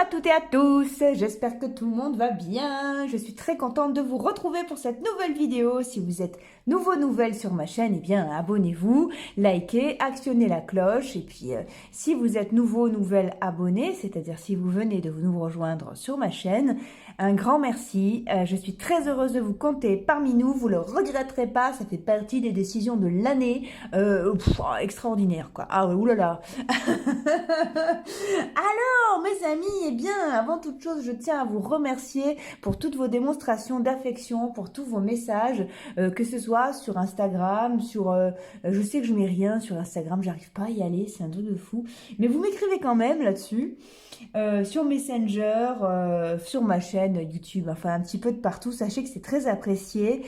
à toutes et à tous, j'espère que tout le monde va bien. Je suis très contente de vous retrouver pour cette nouvelle vidéo. Si vous êtes nouvelle sur ma chaîne, eh bien abonnez-vous, likez, actionnez la cloche. Et puis si vous êtes nouvelle abonné, c'est-à-dire si vous venez de nous rejoindre sur ma chaîne, un grand merci. Je suis très heureuse de vous compter parmi nous, vous le regretterez pas, ça fait partie des décisions de l'année. Extraordinaire quoi. Ah ouais, oulala. Alors, mes amis, eh bien, avant toute chose, je tiens à vous remercier pour toutes vos démonstrations d'affection, pour tous vos messages, que ce soit sur Instagram, je sais que je mets rien sur Instagram, j'arrive pas à y aller, c'est un truc de fou, mais vous m'écrivez quand même là-dessus. Sur Messenger, sur ma chaîne YouTube, enfin un petit peu de partout, sachez que c'est très apprécié.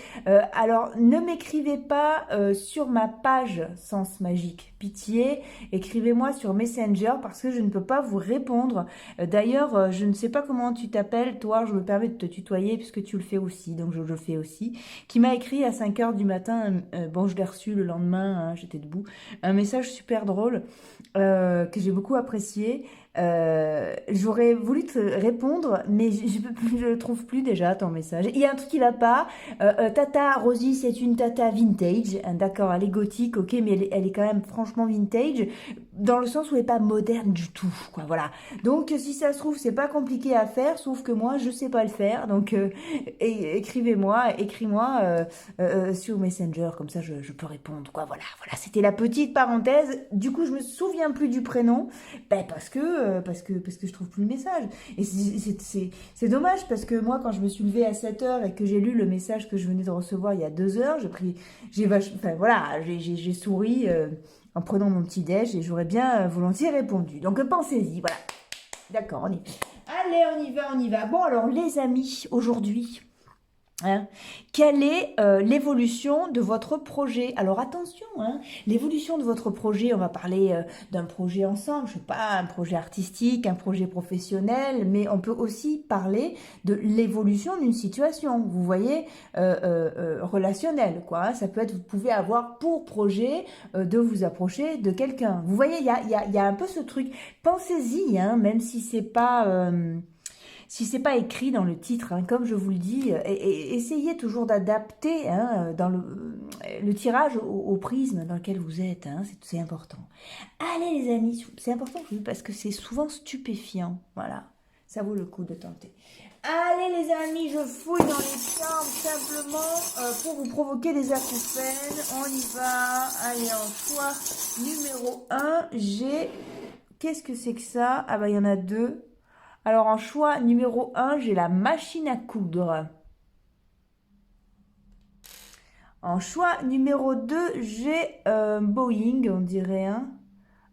Alors ne m'écrivez pas sur ma page Sens Magique, pitié, écrivez-moi sur Messenger parce que je ne peux pas vous répondre. D'ailleurs, je ne sais pas comment tu t'appelles, toi, je me permets de te tutoyer puisque tu le fais aussi, donc je le fais aussi, qui m'a écrit à 5 h du matin, bon je l'ai reçu le lendemain, hein, j'étais debout, un message super drôle que j'ai beaucoup apprécié. J'aurais voulu te répondre, mais je le trouve plus déjà ton message. Il y a un truc qui va pas. Tata Rosie, c'est une tata vintage. Hein, d'accord, elle est gothique, ok, mais elle est quand même franchement vintage, dans le sens où elle est pas moderne du tout, quoi. Voilà. Donc si ça se trouve, c'est pas compliqué à faire, sauf que moi, je sais pas le faire. Donc écris-moi sur Messenger, comme ça je peux répondre, quoi. Voilà, voilà. C'était la petite parenthèse. Du coup, je me souviens plus du prénom. Ben parce que je trouve plus le message. Et c'est dommage parce que moi, quand je me suis levée à 7 h et que j'ai lu le message que je venais de recevoir il y a 2 heures, j'ai souri en prenant mon petit déj et j'aurais bien volontiers répondu. Donc pensez-y, voilà. D'accord, on y va. Allez, on y va. Bon, alors les amis, aujourd'hui, hein, quelle est l'évolution de votre projet? Alors attention, hein, l'évolution de votre projet, on va parler d'un projet ensemble, je sais pas, un projet artistique, un projet professionnel, mais on peut aussi parler de l'évolution d'une situation, vous voyez, relationnelle, quoi. Hein. Ça peut être, vous pouvez avoir pour projet de vous approcher de quelqu'un. Vous voyez, il y a un peu ce truc. Pensez-y, hein, même si c'est pas... si c'est pas écrit dans le titre, hein, comme je vous le dis, essayez toujours d'adapter hein, dans le tirage au prisme dans lequel vous êtes, hein, c'est important. Allez les amis, c'est important parce que c'est souvent stupéfiant, voilà, ça vaut le coup de tenter. Allez les amis, je fouille dans les charmes simplement pour vous provoquer des acouphènes, on y va. Allez, en choix numéro 1, j'ai... Qu'est-ce que c'est que ça? Ah bah il y en a deux. Alors, en choix numéro 1, j'ai la machine à coudre. En choix numéro 2, j'ai Boeing, on dirait, hein.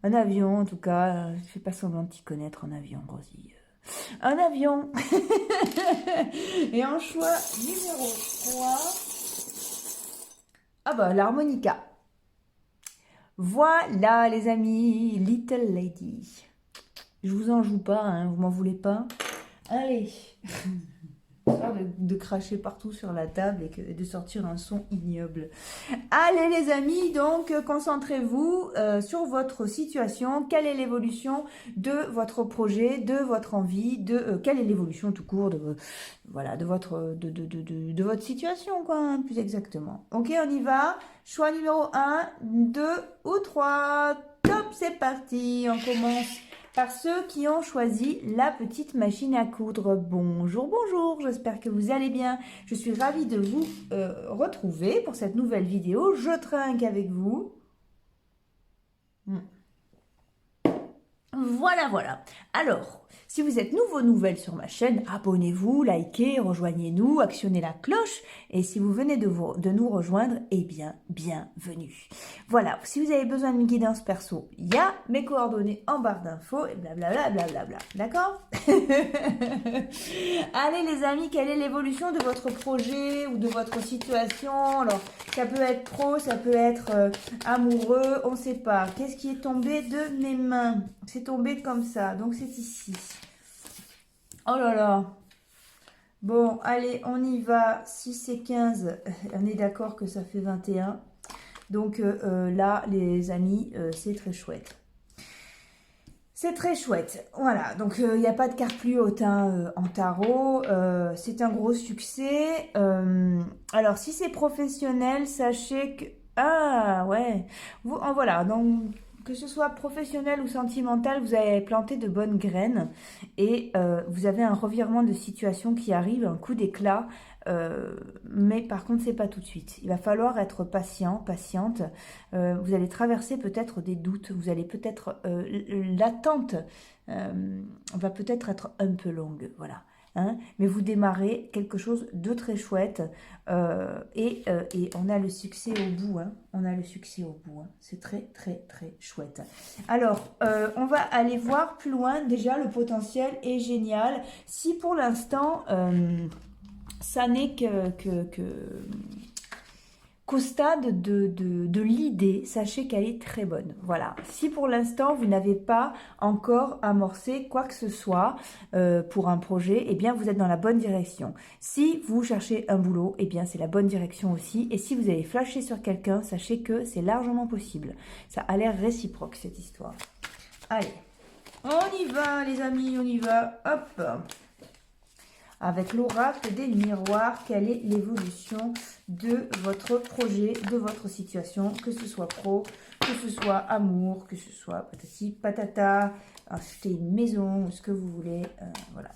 Un avion, en tout cas. Je ne fais pas semblant de t'y connaître en avion, Rosie. Un avion. Et en choix numéro 3, ah bah, l'harmonica. Voilà, les amis, Little Lady. Je vous en joue pas, hein, vous m'en voulez pas. Allez. De cracher partout sur la table et de sortir un son ignoble. Allez les amis, donc concentrez-vous sur votre situation. Quelle est l'évolution de votre projet, de votre envie, quelle est l'évolution tout court de voilà de votre situation quoi, hein, plus exactement. Ok, on y va. Choix numéro 1, 2 ou 3. Top, c'est parti. On commence par ceux qui ont choisi la petite machine à coudre. Bonjour, bonjour, j'espère que vous allez bien. Je suis ravie de vous retrouver pour cette nouvelle vidéo. Je trinque avec vous. Voilà, voilà. Alors, si vous êtes nouvelle sur ma chaîne, abonnez-vous, likez, rejoignez-nous, actionnez la cloche. Et si vous venez de nous rejoindre, eh bien, bienvenue. Voilà, si vous avez besoin d'une guidance perso, il y a mes coordonnées en barre d'infos et blablabla, blablabla. D'accord? Allez les amis, quelle est l'évolution de votre projet ou de votre situation? Alors, ça peut être pro, ça peut être amoureux, on ne sait pas. Qu'est-ce qui est tombé de mes mains? C'est tombé comme ça, donc c'est ici. Oh là là. Bon, allez, on y va. 6 et 15, on est d'accord que ça fait 21. Donc là, les amis, c'est très chouette. C'est très chouette. Voilà, donc il n'y a pas de carte plus haute hein, en tarot. C'est un gros succès. Alors, si c'est professionnel, sachez que... Ah, ouais. Voilà, donc que ce soit professionnel ou sentimental, vous avez planté de bonnes graines et vous avez un revirement de situation qui arrive, un coup d'éclat. Mais par contre, c'est pas tout de suite. Il va falloir être patient, patiente. Vous allez traverser peut-être des doutes. Vous allez peut-être l'attente va peut-être être un peu longue, voilà. Hein, mais vous démarrez quelque chose de très chouette et on a le succès au bout. Hein, on a le succès au bout. Hein, c'est très très très chouette. Alors, on va aller voir plus loin. Déjà, le potentiel est génial. Si pour l'instant ça n'est qu'au stade de l'idée, sachez qu'elle est très bonne. Voilà. Si pour l'instant, vous n'avez pas encore amorcé quoi que ce soit pour un projet, eh bien, vous êtes dans la bonne direction. Si vous cherchez un boulot, eh bien, c'est la bonne direction aussi. Et si vous avez flashé sur quelqu'un, sachez que c'est largement possible. Ça a l'air réciproque, cette histoire. Allez, on y va, les amis, on y va. Hop! Avec l'oracle des miroirs, quelle est l'évolution de votre projet, de votre situation, que ce soit pro, que ce soit amour, que ce soit patati patata, acheter une maison, ce que vous voulez, voilà.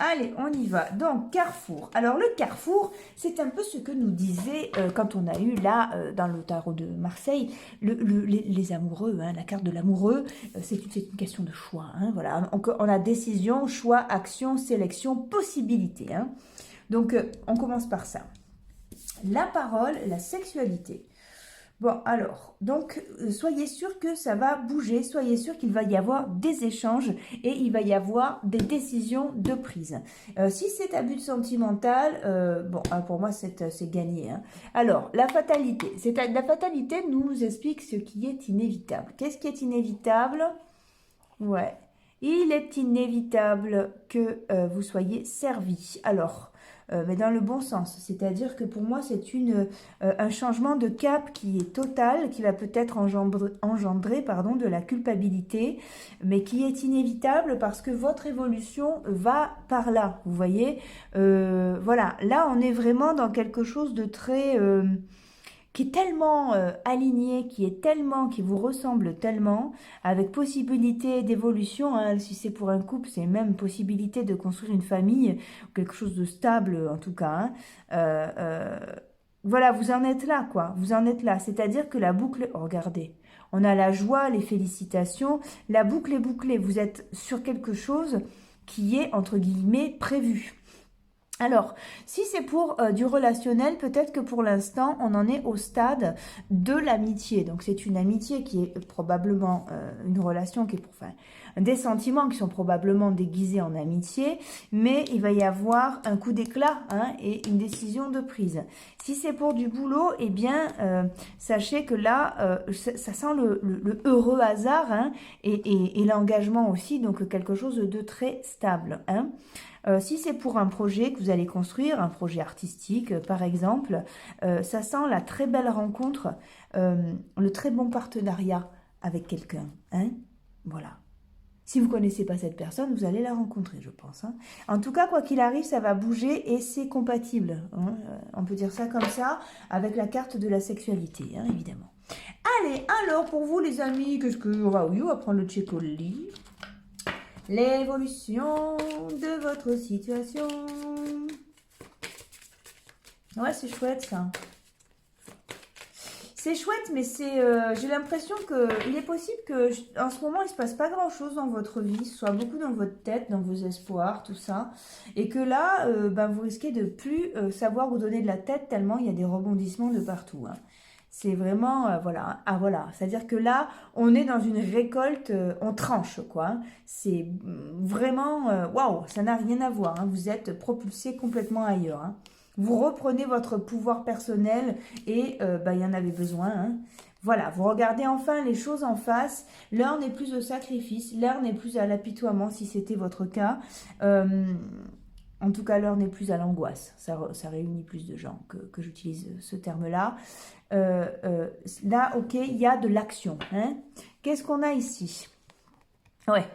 Allez, on y va. Donc, Carrefour. Alors, le Carrefour, c'est un peu ce que nous disait quand on a eu là, dans le tarot de Marseille, les amoureux, hein, la carte de l'amoureux. C'est une question de choix. Hein, voilà. On a décision, choix, action, sélection, possibilité. Hein. Donc, on commence par ça. La parole, la sexualité. Bon, alors, donc, soyez sûr que ça va bouger, soyez sûr qu'il va y avoir des échanges et il va y avoir des décisions de prise. Si c'est abus sentimental, bon, pour moi, c'est gagné. Hein. Alors, la fatalité. La fatalité nous explique ce qui est inévitable. Qu'est-ce qui est inévitable? Ouais, il est inévitable que vous soyez servi. Alors, mais dans le bon sens. C'est-à-dire que pour moi, c'est un changement de cap qui est total, qui va peut-être engendrer de la culpabilité, mais qui est inévitable parce que votre évolution va par là, vous voyez. Voilà, là, on est vraiment dans quelque chose de très... qui est tellement aligné, qui vous ressemble tellement, avec possibilité d'évolution, hein, si c'est pour un couple, c'est même possibilité de construire une famille, quelque chose de stable en tout cas. Hein. Voilà, vous en êtes là, quoi. Vous en êtes là. C'est-à-dire que la boucle, oh, regardez, on a la joie, les félicitations, la boucle est bouclée. Vous êtes sur quelque chose qui est, entre guillemets, prévu. Alors, si c'est pour du relationnel, peut-être que pour l'instant, on en est au stade de l'amitié. Donc, c'est une amitié qui est probablement une relation qui est enfin, des sentiments qui sont probablement déguisés en amitié, mais il va y avoir un coup d'éclat hein, et une décision de prise. Si c'est pour du boulot, eh bien, sachez que là, ça sent le heureux hasard hein, et l'engagement aussi, donc quelque chose de très stable. Hein. Si c'est pour un projet que vous allez construire, un projet artistique par exemple, ça sent la très belle rencontre, le très bon partenariat avec quelqu'un. Hein, voilà. Si vous ne connaissez pas cette personne, vous allez la rencontrer, je pense. Hein. En tout cas, quoi qu'il arrive, ça va bouger et c'est compatible. Hein. On peut dire ça comme ça, avec la carte de la sexualité, hein, évidemment. Allez, alors pour vous les amis, qu'est-ce que... Oui, on va prendre le Tchécoli. L'évolution de votre situation. Ouais, c'est chouette ça. C'est chouette, mais j'ai l'impression qu'il est possible qu'en ce moment, il ne se passe pas grand-chose dans votre vie, ce soit beaucoup dans votre tête, dans vos espoirs, tout ça. Et que là, vous risquez de plus savoir vous donner de la tête tellement il y a des rebondissements de partout. Hein. C'est vraiment, voilà. Ah voilà, c'est-à-dire que là, on est dans une récolte, on tranche, quoi. Hein. C'est vraiment, waouh, ça n'a rien à voir. Hein. Vous êtes propulsé complètement ailleurs. Hein. Vous reprenez votre pouvoir personnel et il y en avait besoin. Hein. Voilà, vous regardez enfin les choses en face. L'heure n'est plus au sacrifice, l'heure n'est plus à l'apitoiement si c'était votre cas. En tout cas, l'heure n'est plus à l'angoisse. Ça réunit plus de gens que j'utilise ce terme-là. Là, ok, il y a de l'action. Hein. Qu'est-ce qu'on a ici? Ouais,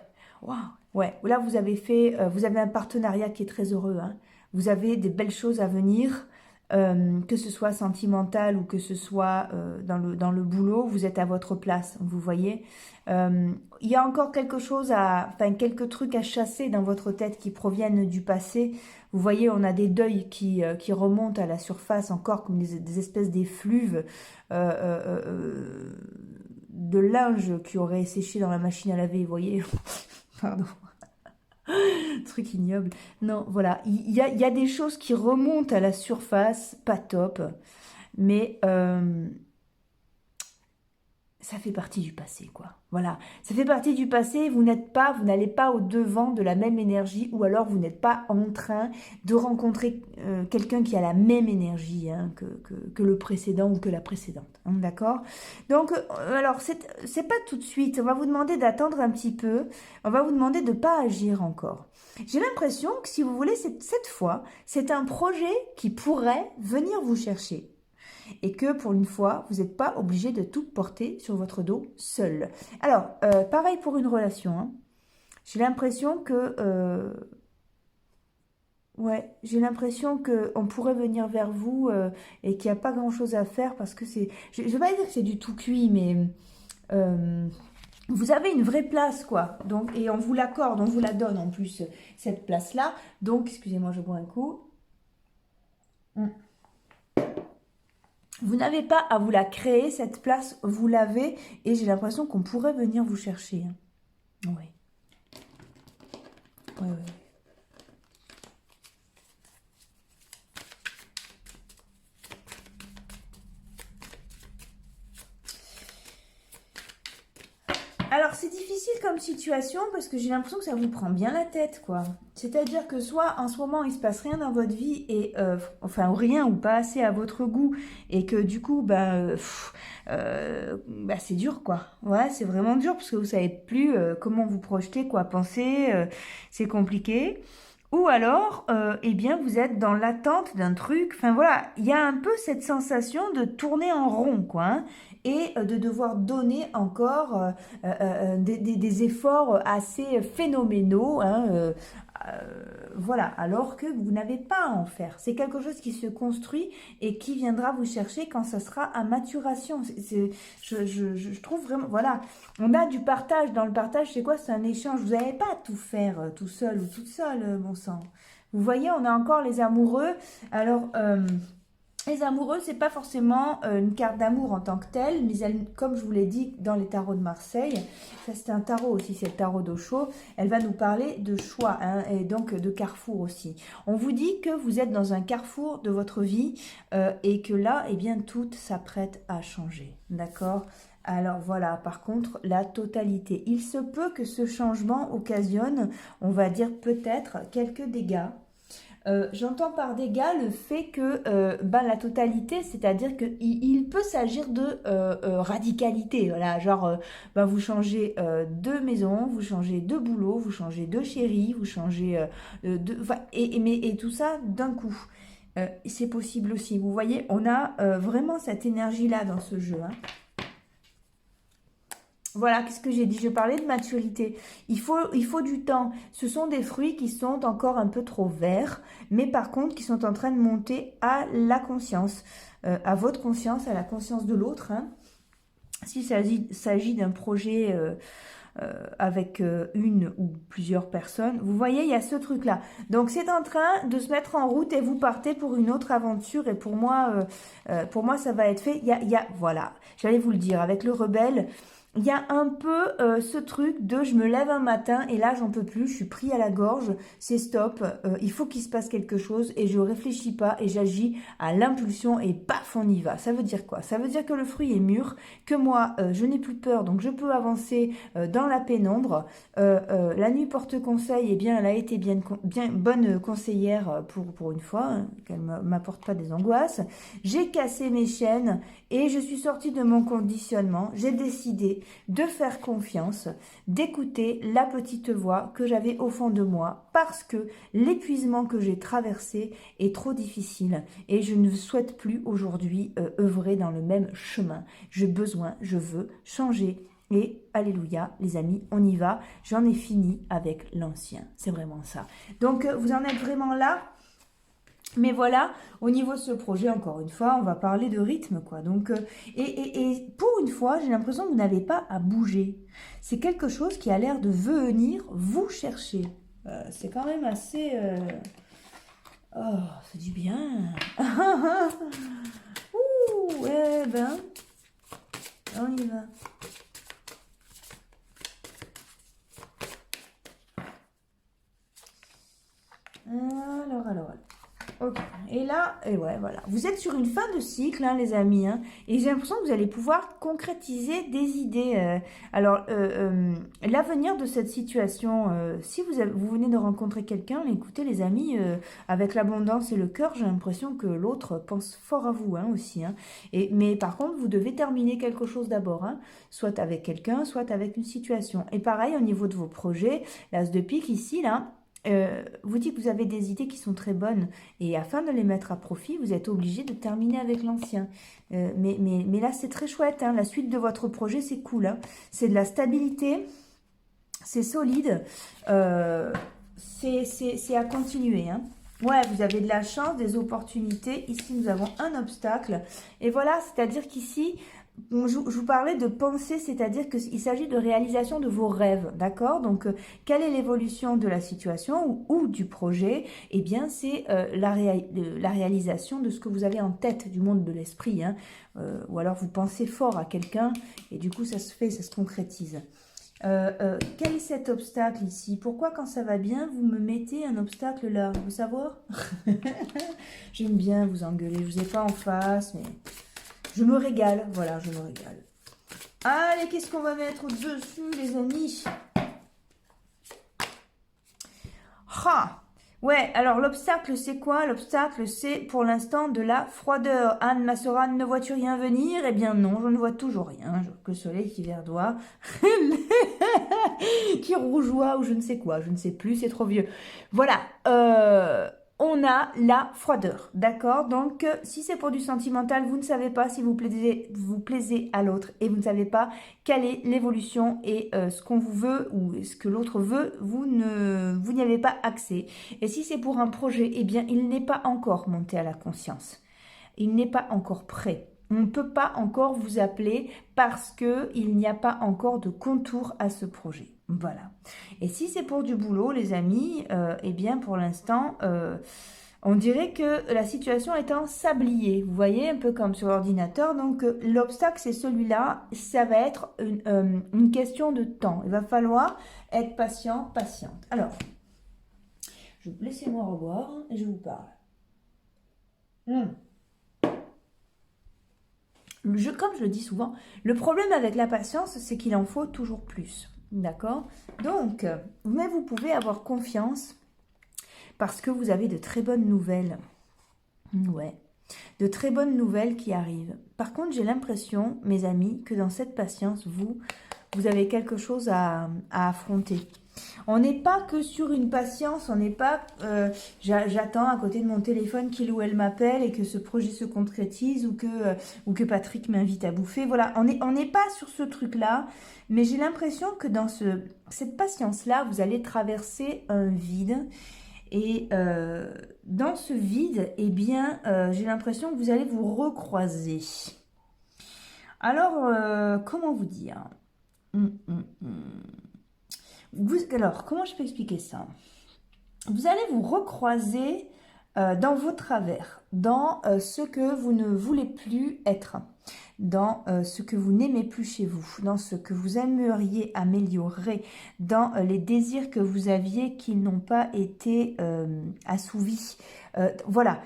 waouh, ouais. Là, vous avez fait, vous avez un partenariat qui est très heureux, hein. Vous avez des belles choses à venir, que ce soit sentimental ou que ce soit dans le boulot, vous êtes à votre place, vous voyez. Il y a encore quelque chose enfin, quelques trucs à chasser dans votre tête qui proviennent du passé. Vous voyez, on a des deuils qui remontent à la surface encore comme des espèces d'effluves. De linge qui aurait séché dans la machine à laver, vous voyez. Pardon. Truc ignoble. Non, voilà. Il y a des choses qui remontent à la surface, pas top. Mais ça fait partie du passé, quoi. Voilà, ça fait partie du passé. Vous n'allez pas au devant de la même énergie, ou alors vous n'êtes pas en train de rencontrer quelqu'un qui a la même énergie hein, que le précédent ou que la précédente. Hein, d'accord? Donc, alors, c'est pas tout de suite. On va vous demander d'attendre un petit peu. On va vous demander de ne pas agir encore. J'ai l'impression que, si vous voulez, cette fois, c'est un projet qui pourrait venir vous chercher. Et que pour une fois, vous n'êtes pas obligé de tout porter sur votre dos seul. Alors, pareil pour une relation. Hein. J'ai l'impression que... ouais, j'ai l'impression qu'on pourrait venir vers vous et qu'il n'y a pas grand-chose à faire parce que c'est... Je ne vais pas dire que c'est du tout cuit, mais... vous avez une vraie place, quoi. Donc, et on vous l'accorde, on vous la donne en plus, cette place-là. Donc, excusez-moi, je bois un coup. Vous n'avez pas à vous la créer, cette place, vous l'avez, et j'ai l'impression qu'on pourrait venir vous chercher. Oui. Oui, oui. Alors, c'est difficile comme situation parce que j'ai l'impression que ça vous prend bien la tête, quoi. C'est-à-dire que soit en ce moment, il se passe rien dans votre vie, et enfin, ou rien, ou pas assez à votre goût, et que du coup, c'est dur, quoi. Ouais, c'est vraiment dur parce que vous savez plus comment vous projeter, quoi penser, c'est compliqué. Ou alors, eh bien, vous êtes dans l'attente d'un truc. Enfin voilà, il y a un peu cette sensation de tourner en rond, quoi, hein, et de devoir donner encore des efforts assez phénoménaux, hein, voilà, alors que vous n'avez pas à en faire. C'est quelque chose qui se construit et qui viendra vous chercher quand ça sera à maturation. Je trouve vraiment, voilà, on a du partage. Dans le partage, c'est quoi? C'est un échange. Vous n'avez pas à tout faire tout seul ou toute seule, bon sang. Vous voyez, on a encore les amoureux. Alors, les amoureux, c'est pas forcément une carte d'amour en tant que telle, mais comme je vous l'ai dit dans les tarots de Marseille, ça c'est un tarot aussi, c'est le tarot d'Osho, elle va nous parler de choix, hein, et donc de carrefour aussi. On vous dit que vous êtes dans un carrefour de votre vie et que là, eh bien, tout s'apprête à changer, d'accord? Alors voilà, par contre, la totalité. Il se peut que ce changement occasionne, on va dire peut-être, quelques dégâts. J'entends par dégâts le fait que la totalité, c'est-à-dire qu'il peut s'agir de radicalité. Voilà, genre, vous changez de maison, vous changez de boulot, vous changez de chéri, vous changez et tout ça d'un coup. C'est possible aussi. Vous voyez, on a vraiment cette énergie-là dans ce jeu. Hein. Voilà, qu'est-ce que j'ai dit? Je parlais de maturité. Il faut du temps. Ce sont des fruits qui sont encore un peu trop verts, mais par contre qui sont en train de monter à la conscience, à votre conscience, à la conscience de l'autre. Hein. S'il s'agit d'un projet avec une ou plusieurs personnes, vous voyez, il y a ce truc-là. Donc c'est en train de se mettre en route et vous partez pour une autre aventure. Et pour moi, ça va être fait. Voilà, j'allais vous le dire, avec le rebelle. Il y a un peu ce truc de je me lève un matin et là j'en peux plus, je suis pris à la gorge, c'est stop, il faut qu'il se passe quelque chose et je réfléchis pas et j'agis à l'impulsion et paf on y va. Ça veut dire quoi? Ça veut dire que le fruit est mûr, que moi je n'ai plus peur donc je peux avancer dans la pénombre. La nuit porte conseil, eh bien elle a été bien bonne conseillère pour une fois, hein, qu'elle m'apporte pas des angoisses. J'ai cassé mes chaînes et je suis sortie de mon conditionnement, j'ai décidé de faire confiance, d'écouter la petite voix que j'avais au fond de moi parce que l'épuisement que j'ai traversé est trop difficile et je ne souhaite plus aujourd'hui œuvrer dans le même chemin. Je veux changer Et alléluia, les amis, on y va. J'en ai fini avec l'ancien. C'est vraiment ça. Donc, vous en êtes vraiment là. Mais voilà, au niveau de ce projet, encore une fois, on va parler de rythme, quoi. Donc, et pour une fois, j'ai l'impression que vous n'avez pas à bouger. C'est quelque chose qui a l'air de venir vous chercher. C'est quand même assez... Oh, c'est du bien. Ouh, eh ben, on y va. Alors. Ok, et là, et ouais, voilà. Vous êtes sur une fin de cycle, hein, les amis, hein, et j'ai l'impression que vous allez pouvoir concrétiser des idées. L'avenir de cette situation, si vous venez de rencontrer quelqu'un, écoutez, les amis, avec l'abondance et le cœur, j'ai l'impression que l'autre pense fort à vous, hein, aussi. Hein, mais par contre, vous devez terminer quelque chose d'abord, hein, soit avec quelqu'un, soit avec une situation. Et pareil, au niveau de vos projets, l'as de pique ici, là, vous dites que vous avez des idées qui sont très bonnes et afin de les mettre à profit, vous êtes obligé de terminer avec l'ancien. Mais là, c'est très chouette. Hein, la suite de votre projet, c'est cool. Hein, c'est de la stabilité, c'est solide, c'est à continuer. Hein. Ouais, vous avez de la chance, des opportunités. Ici, nous avons un obstacle. Et voilà, c'est-à-dire qu'ici... je vous parlais de pensée, c'est-à-dire qu'il s'agit de réalisation de vos rêves, d'accord? Donc, quelle est l'évolution de la situation ou du projet? Eh bien, c'est la réalisation de ce que vous avez en tête, du monde de l'esprit. Hein. Ou alors, vous pensez fort à quelqu'un et du coup, ça se fait, ça se concrétise. Quel est cet obstacle ici? Pourquoi quand ça va bien, vous me mettez un obstacle là? Vous savoir? J'aime bien vous engueuler, je vous ai pas en face, mais... je me régale, voilà, je me régale. Allez, qu'est-ce qu'on va mettre au-dessus, les amis? Ah, ouais, alors l'obstacle, c'est quoi? L'obstacle, c'est pour l'instant de la froideur. Anne, ma sœur Anne, ne vois-tu rien venir? Eh bien non, je ne vois toujours rien. Que le soleil qui verdoie, qui rougeoie ou je ne sais quoi, je ne sais plus, c'est trop vieux. Voilà, on a la froideur, d'accord? Donc, si c'est pour du sentimental, vous ne savez pas si vous plaisez à l'autre et vous ne savez pas quelle est l'évolution et ce qu'on vous veut ou ce que l'autre veut, vous n'y avez pas accès. Et si c'est pour un projet, eh bien, il n'est pas encore monté à la conscience. Il n'est pas encore prêt. On ne peut pas encore vous appeler parce qu'il n'y a pas encore de contour à ce projet. Voilà. Et si c'est pour du boulot, les amis, eh bien pour l'instant, on dirait que la situation est en sablier. Vous voyez, un peu comme sur l'ordinateur. Donc l'obstacle, c'est celui-là. Ça va être une question de temps. Il va falloir être patient, patiente. Alors, laissez-moi revoir et je vous parle. Comme je le dis souvent, le problème avec la patience, c'est qu'il en faut toujours plus. D'accord? Donc, mais vous pouvez avoir confiance parce que vous avez de très bonnes nouvelles. Ouais, de très bonnes nouvelles qui arrivent. Par contre, j'ai l'impression, mes amis, que dans cette patience, vous avez quelque chose à affronter. On n'est pas que sur une patience, on n'est pas j'attends à côté de mon téléphone qu'il ou elle m'appelle et que ce projet se concrétise ou que Patrick m'invite à bouffer. Voilà, on n'est pas sur ce truc-là, mais j'ai l'impression que dans cette patience-là, vous allez traverser un vide. Et dans ce vide, eh bien, j'ai l'impression que vous allez vous recroiser. Alors, comment vous dire? Alors, comment je peux expliquer ça? Vous allez vous recroiser dans vos travers, dans ce que vous ne voulez plus être, dans ce que vous n'aimez plus chez vous, dans ce que vous aimeriez améliorer, dans les désirs que vous aviez qui n'ont pas été assouvis. Voilà.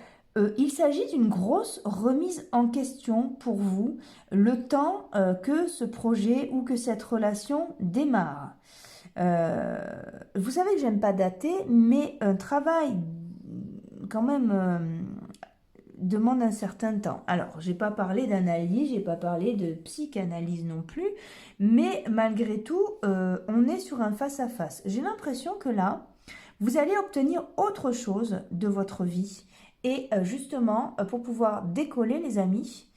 Il s'agit d'une grosse remise en question pour vous, le temps que ce projet ou que cette relation démarre. Vous savez que j'aime pas dater, mais un travail quand même demande un certain temps. Alors, j'ai pas parlé d'analyse, j'ai pas parlé de psychanalyse non plus, mais malgré tout, on est sur un face-à-face. J'ai l'impression que là, vous allez obtenir autre chose de votre vie. Et justement, pour pouvoir décoller, les amis,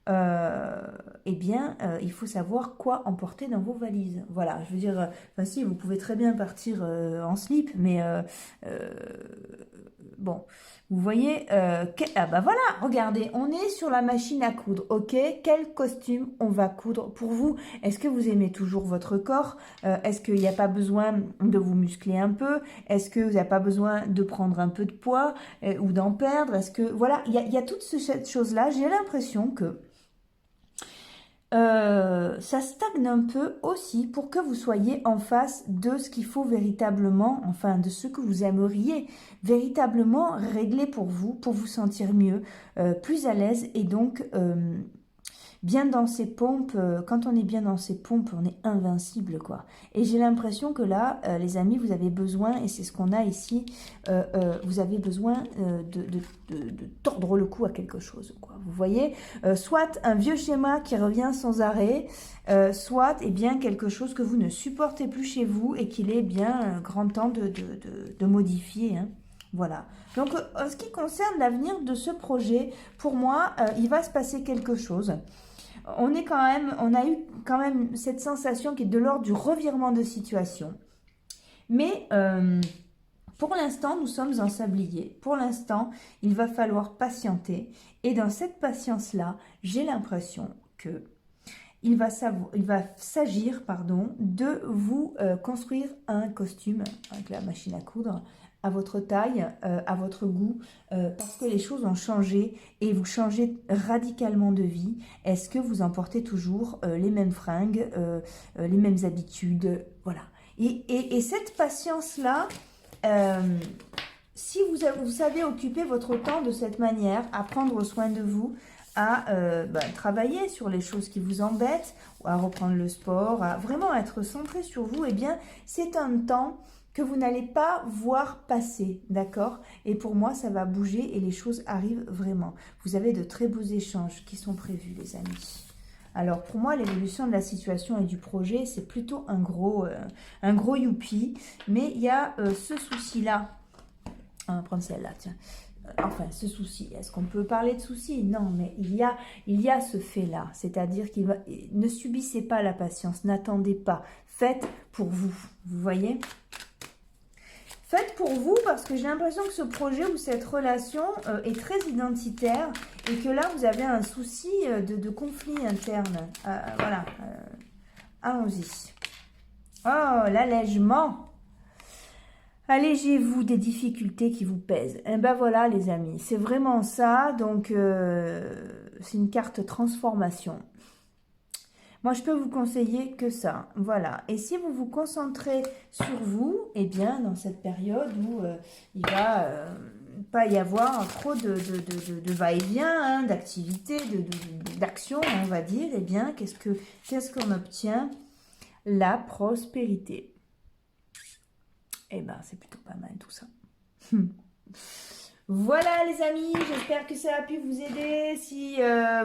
eh bien, il faut savoir quoi emporter dans vos valises. Voilà, je veux dire, enfin si, vous pouvez très bien partir en slip, mais bon, vous voyez, ah bah voilà, regardez, on est sur la machine à coudre, ok? Quel costume on va coudre pour vous? Est-ce que vous aimez toujours votre corps? Est-ce qu'il n'y a pas besoin de vous muscler un peu? Est-ce que vous n'avez pas besoin de prendre un peu de poids ou d'en perdre? Est-ce que, voilà, il y a toutes ces choses-là. J'ai l'impression que ça stagne un peu aussi pour que vous soyez en face de ce qu'il faut véritablement, enfin de ce que vous aimeriez véritablement régler pour vous sentir mieux, plus à l'aise et donc bien dans ses pompes. Quand on est bien dans ses pompes, on est invincible quoi. Et j'ai l'impression que là, les amis, vous avez besoin, et c'est ce qu'on a ici, vous avez besoin de tordre le cou à quelque chose quoi. Vous voyez, soit un vieux schéma qui revient sans arrêt, soit eh bien quelque chose que vous ne supportez plus chez vous et qu'il est bien grand temps de modifier, hein. Voilà. Donc, en ce qui concerne l'avenir de ce projet, pour moi, il va se passer quelque chose. On a eu quand même cette sensation qui est de l'ordre du revirement de situation. Mais pour l'instant, nous sommes en sablier. Pour l'instant, il va falloir patienter. Et dans cette patience-là, j'ai l'impression que il va s'agir de vous construire un costume avec la machine à coudre à votre taille, à votre goût, parce que les choses ont changé et vous changez radicalement de vie. Est-ce que vous emportez toujours les mêmes fringues, les mêmes habitudes? Voilà. Et cette patience-là, si vous savez occuper votre temps de cette manière, à prendre soin de vous, à travailler sur les choses qui vous embêtent, ou à reprendre le sport, à vraiment être centré sur vous, eh bien, c'est un temps que vous n'allez pas voir passer, d'accord? Et pour moi, ça va bouger et les choses arrivent vraiment. Vous avez de très beaux échanges qui sont prévus, les amis. Alors, pour moi, l'évolution de la situation et du projet, c'est plutôt un gros youpi. Mais il y a ce souci-là. On va prendre celle-là, tiens. Enfin, ce souci, est-ce qu'on peut parler de souci? Non, mais il y a ce fait-là, c'est-à-dire ne subissez pas la patience, n'attendez pas, faites pour vous, vous voyez? Faites pour vous parce que j'ai l'impression que ce projet ou cette relation est très identitaire et que là, vous avez un souci de conflit interne. Voilà, allons-y. Oh, l'allègement! Allégez-vous des difficultés qui vous pèsent. Et ben voilà les amis, c'est vraiment ça. Donc c'est une carte transformation. Moi je peux vous conseiller que ça. Voilà. Et si vous vous concentrez sur vous, eh bien dans cette période où il va pas y avoir trop de va-et-vient, hein, d'activité, d'action, on va dire, eh bien qu'est-ce qu'on obtient? La prospérité. Eh ben, c'est plutôt pas mal tout ça. Voilà les amis, j'espère que ça a pu vous aider. Si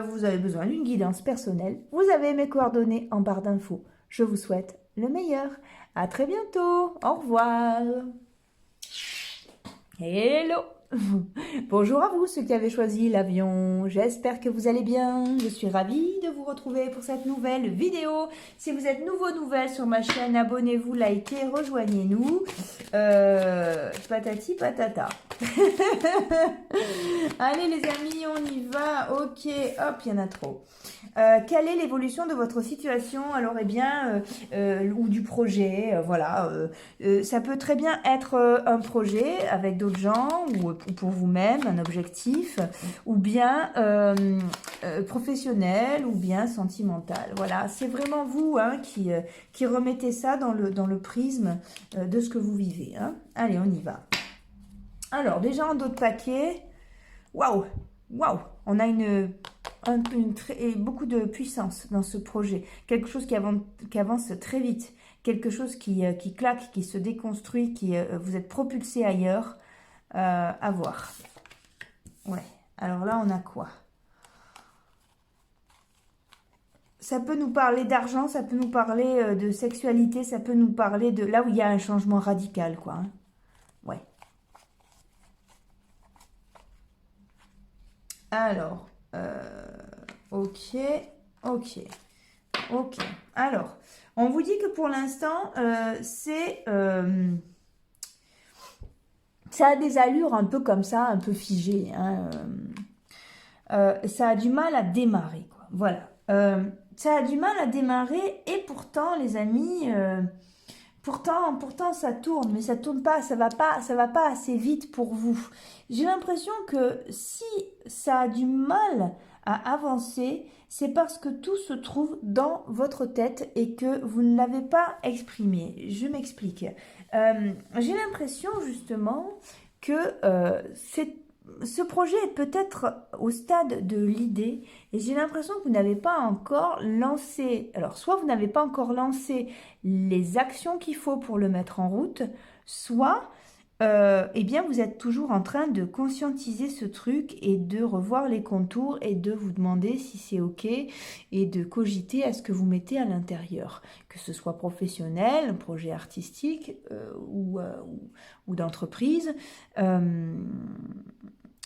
vous avez besoin d'une guidance personnelle, vous avez mes coordonnées en barre d'infos. Je vous souhaite le meilleur. À très bientôt. Au revoir. Hello. Bonjour à vous ceux qui avez choisi l'avion, j'espère que vous allez bien, je suis ravie de vous retrouver pour cette nouvelle vidéo. Si vous êtes nouvelle sur ma chaîne, abonnez-vous, likez, rejoignez-nous, patati patata. Allez les amis, on y va, ok, hop, il y en a trop. Quelle est l'évolution de votre situation? Alors, eh bien, ou du projet, voilà. Ça peut très bien être un projet avec d'autres gens ou pour vous-même, un objectif, ou bien professionnel, ou bien sentimental. Voilà, c'est vraiment vous hein, qui remettez ça dans le prisme de ce que vous vivez. Hein. Allez, on y va. Alors, déjà en dos de paquet, waouh, waouh, on a beaucoup de puissance dans ce projet. Quelque chose qui avance très vite. Quelque chose qui claque, qui se déconstruit, vous êtes propulsé ailleurs. À voir. Ouais. Alors là, on a quoi? Ça peut nous parler d'argent, ça peut nous parler de sexualité, ça peut nous parler de là où il y a un changement radical, quoi. Hein. Ouais. Alors, Ok, ok, ok. Alors, on vous dit que pour l'instant, ça a des allures un peu comme ça, un peu figées, hein. Ça a du mal à démarrer, quoi. Voilà. Ça a du mal à démarrer et pourtant, les amis, pourtant ça tourne, mais ça tourne pas, ça va pas assez vite pour vous. J'ai l'impression que si ça a du mal à avancer, c'est parce que tout se trouve dans votre tête et que vous ne l'avez pas exprimé. Je m'explique. J'ai l'impression justement que ce projet est peut-être au stade de l'idée et j'ai l'impression que vous n'avez pas encore lancé, alors soit vous n'avez pas encore lancé les actions qu'il faut pour le mettre en route, soit eh bien vous êtes toujours en train de conscientiser ce truc et de revoir les contours et de vous demander si c'est ok et de cogiter à ce que vous mettez à l'intérieur, que ce soit professionnel, un projet artistique ou d'entreprise.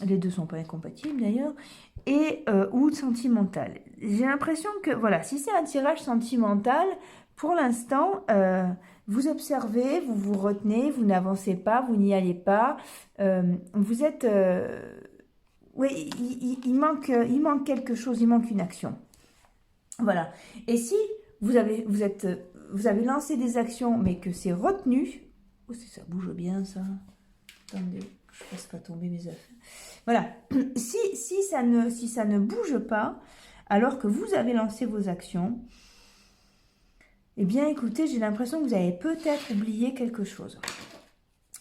Les deux sont pas incompatibles d'ailleurs, et ou sentimental. J'ai l'impression que, voilà, si c'est un tirage sentimental, pour l'instant, vous observez, vous vous retenez, vous n'avancez pas, vous n'y allez pas, vous êtes... oui, il manque quelque chose, il manque une action. Voilà. Et si vous avez lancé des actions, mais que c'est retenu... Oh, ça bouge bien, ça. Attendez, je ne fasse pas tomber mes affaires. Voilà. Si ça ne bouge pas, alors que vous avez lancé vos actions, eh bien, écoutez, j'ai l'impression que vous avez peut-être oublié quelque chose.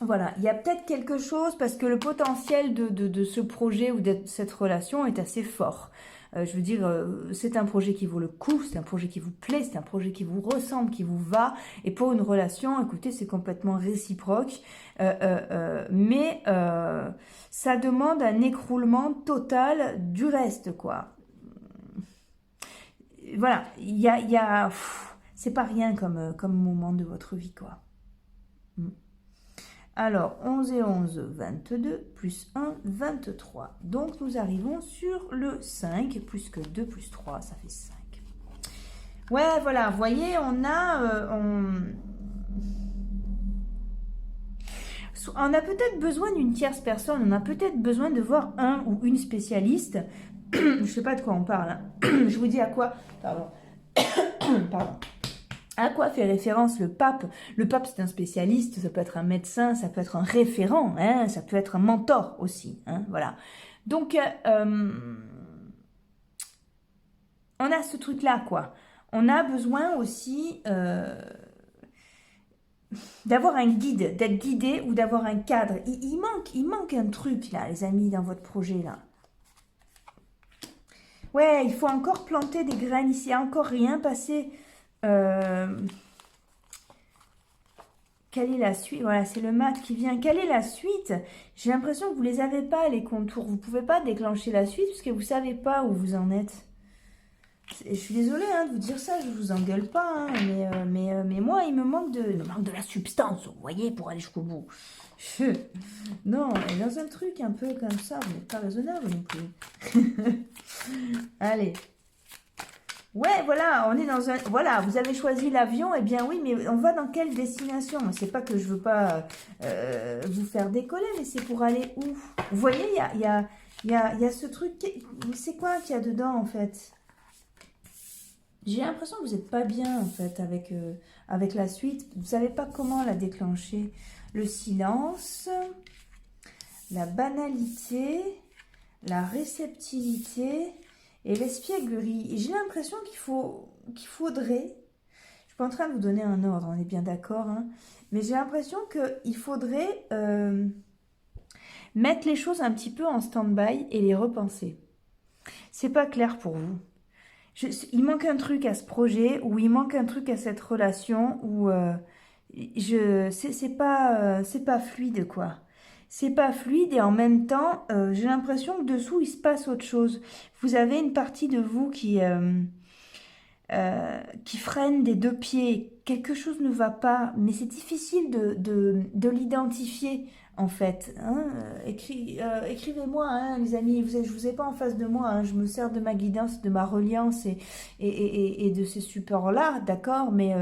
Voilà, il y a peut-être quelque chose parce que le potentiel de ce projet ou de cette relation est assez fort. Je veux dire, c'est un projet qui vaut le coup, c'est un projet qui vous plaît, c'est un projet qui vous ressemble, qui vous va. Et pour une relation, écoutez, c'est complètement réciproque. Mais ça demande un écroulement total du reste, quoi. Voilà, c'est pas rien comme moment de votre vie, quoi. Alors, 11 et 11, 22, plus 1, 23. Donc, nous arrivons sur le 5, plus que 2, plus 3, ça fait 5. Ouais, voilà, vous voyez, on a peut-être besoin d'une tierce personne, on a peut-être besoin de voir un ou une spécialiste. Je sais pas de quoi on parle, hein. Je vous dis à quoi... Pardon. Pardon. À quoi fait référence le pape? Le pape, c'est un spécialiste, ça peut être un médecin, ça peut être un référent, hein, ça peut être un mentor aussi, hein, voilà. Donc, on a ce truc-là, quoi. On a besoin aussi d'avoir un guide, d'être guidé ou d'avoir un cadre. Il manque un truc, là, les amis, dans votre projet, là. Ouais, il faut encore planter des graines ici, il n'y a encore rien passé... Quelle est la suite? Voilà, c'est le mat qui vient. Quelle est la suite? J'ai l'impression que vous ne les avez pas, les contours. Vous ne pouvez pas déclencher la suite parce que vous ne savez pas où vous en êtes. Je suis désolée hein, de vous dire ça, je ne vous engueule pas. Hein, mais moi, il me manque de la substance, vous voyez, pour aller jusqu'au bout. Non, dans un truc un peu comme ça, vous n'êtes pas raisonnable non plus. Allez. Ouais, voilà, on est dans un... Voilà, vous avez choisi l'avion, eh bien oui, mais on va dans quelle destination? C'est pas que je veux pas vous faire décoller, mais c'est pour aller où? Vous voyez, il y a ce truc... C'est quoi qu'il y a dedans, en fait? J'ai l'impression que vous n'êtes pas bien, en fait, avec la suite. Vous savez pas comment la déclencher. Le silence, la banalité, la réceptivité... Et l'espièglerie, et j'ai l'impression qu'il faudrait, je suis pas en train de vous donner un ordre, on est bien d'accord, hein, mais j'ai l'impression qu'il faudrait mettre les choses un petit peu en stand-by et les repenser. C'est pas clair pour vous. Il manque un truc à ce projet, ou il manque un truc à cette relation, ou c'est pas fluide, quoi. C'est pas fluide et en même temps, j'ai l'impression que dessous, il se passe autre chose. Vous avez une partie de vous qui... qui freine des deux pieds. Quelque chose ne va pas, mais c'est difficile de l'identifier en fait. Hein. Écrivez-moi, hein, les amis, je vous ai pas en face de moi, hein, je me sers de ma guidance, de ma reliance et de ces supports-là, d'accord, mais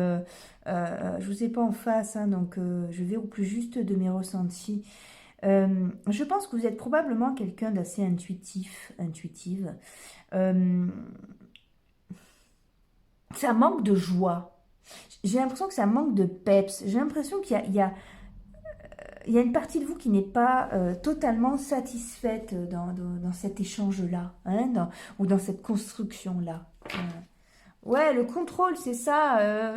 je vous ai pas en face, hein, donc je vais au plus juste de mes ressentis. Je pense que vous êtes probablement quelqu'un d'assez intuitive. Euh, ça manque de joie. J'ai l'impression que ça manque de peps. J'ai l'impression il y a une partie de vous qui n'est pas totalement satisfaite dans cet échange-là, hein, ou dans cette construction-là. Ouais, le contrôle, c'est ça.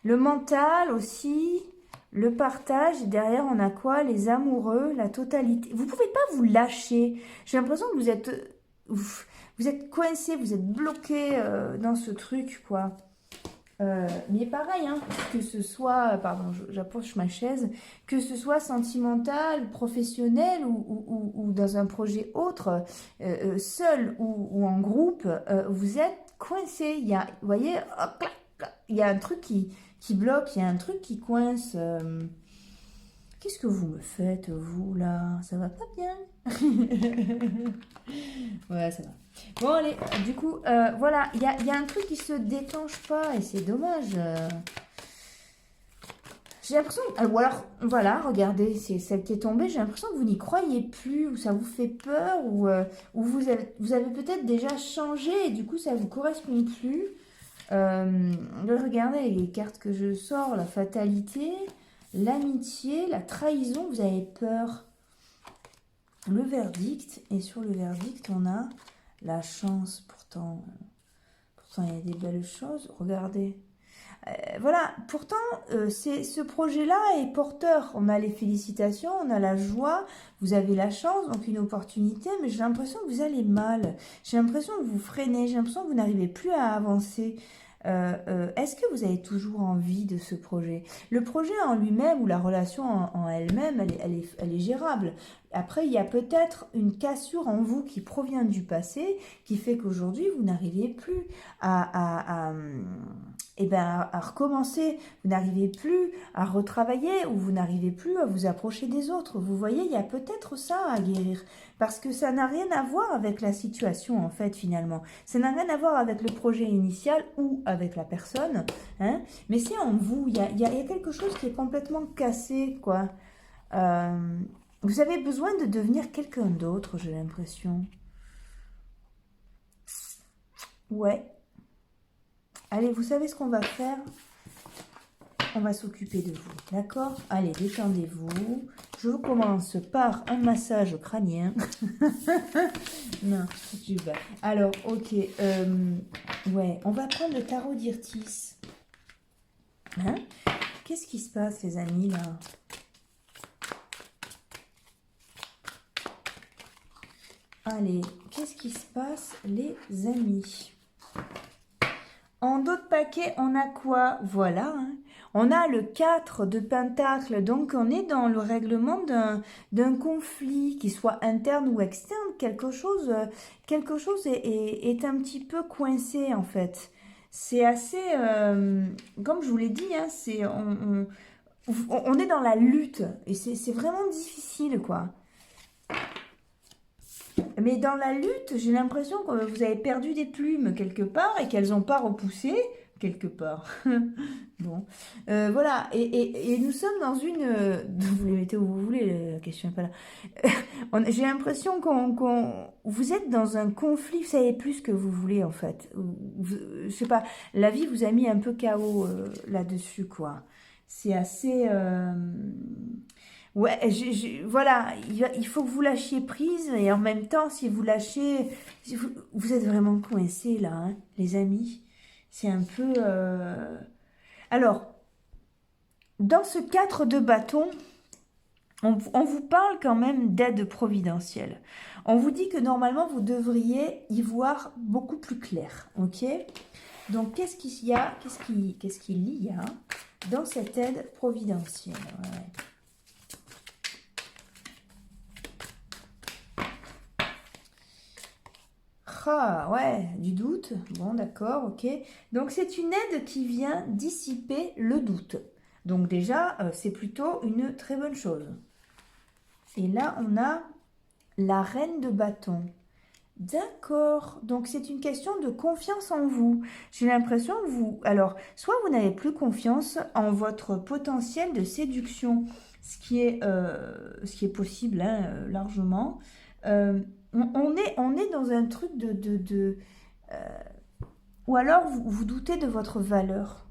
Le mental aussi, le partage. Et derrière, on a quoi? Les amoureux, la totalité. Vous pouvez pas vous lâcher. J'ai l'impression que vous êtes coincé, vous êtes bloqué dans ce truc, quoi. Mais pareil, hein, que ce soit, pardon, j'approche ma chaise, que ce soit sentimental, professionnel ou dans un projet autre, seul ou en groupe, vous êtes coincé. Il y a, vous voyez, hop, clac, clac, il y a un truc qui bloque, il y a un truc qui coince. Qu'est-ce que vous me faites, vous, là? Ça va pas bien? Ouais, ça va. Bon, allez, du coup, voilà, il y a un truc qui se déclenche pas et c'est dommage. J'ai l'impression, ou alors, voilà, regardez, c'est celle qui est tombée, j'ai l'impression que vous n'y croyez plus, ou ça vous fait peur, ou vous avez peut-être déjà changé et du coup ça vous correspond plus. Regardez les cartes que je sors, la fatalité, l'amitié, la trahison, vous avez peur. Le verdict, et sur le verdict, on a la chance, pourtant il y a des belles choses, regardez. Voilà, pourtant, ce projet-là est porteur. On a les félicitations, on a la joie, vous avez la chance, donc une opportunité, mais j'ai l'impression que vous allez mal. J'ai l'impression que vous freinez, j'ai l'impression que vous n'arrivez plus à avancer. Est-ce que vous avez toujours envie de ce projet? Le projet en lui-même ou la relation en elle-même, elle est gérable. Après, il y a peut-être une cassure en vous qui provient du passé, qui fait qu'aujourd'hui, vous n'arrivez plus à recommencer, vous n'arrivez plus à retravailler ou vous n'arrivez plus à vous approcher des autres. Vous voyez, il y a peut-être ça à guérir parce que ça n'a rien à voir avec la situation en fait finalement. Ça n'a rien à voir avec le projet initial ou avec la personne, hein, mais c'est en vous, il y a quelque chose qui est complètement cassé, quoi. Vous avez besoin de devenir quelqu'un d'autre, j'ai l'impression. Ouais. Allez, vous savez ce qu'on va faire? On va s'occuper de vous, d'accord? Allez, détendez-vous. Je commence par un massage crânien. Non, tu vas. Alors, ok. Ouais, on va prendre le tarot d'Irtis. Hein? Qu'est-ce qui se passe, les amis, là? Allez, qu'est-ce qui se passe, les amis? En d'autres paquets, on a quoi? Voilà, hein. On a le 4 de Pentacle, donc on est dans le règlement d'un conflit, qu'il soit interne ou externe, quelque chose est un petit peu coincé en fait. C'est assez, comme je vous l'ai dit, hein, on est dans la lutte et c'est vraiment difficile, quoi. Mais dans la lutte, j'ai l'impression que vous avez perdu des plumes quelque part et qu'elles n'ont pas repoussé quelque part. Bon, voilà. Et nous sommes dans une... vous les mettez où vous voulez, la question n'est pas là. J'ai l'impression vous êtes dans un conflit, vous savez plus ce que vous voulez en fait. Je sais pas, la vie vous a mis un peu KO là-dessus, quoi. C'est assez... Ouais, voilà, il faut que vous lâchiez prise et en même temps, si vous lâchez, vous êtes vraiment coincés là, hein, les amis. C'est un peu... Alors, dans ce 4 de bâton, on vous parle quand même d'aide providentielle. On vous dit que normalement, vous devriez y voir beaucoup plus clair, ok? Donc, qu'est-ce qu'il y a, qu'il y a dans cette aide providentielle? Ouais. Ah, ouais, du doute. Bon, d'accord, ok. Donc, c'est une aide qui vient dissiper le doute. Donc, déjà, c'est plutôt une très bonne chose. Et là, on a la reine de bâton. D'accord. Donc, c'est une question de confiance en vous. J'ai l'impression que vous... Alors, soit vous n'avez plus confiance en votre potentiel de séduction, ce qui est possible, hein, largement. On est dans un truc ou alors, vous doutez de votre valeur.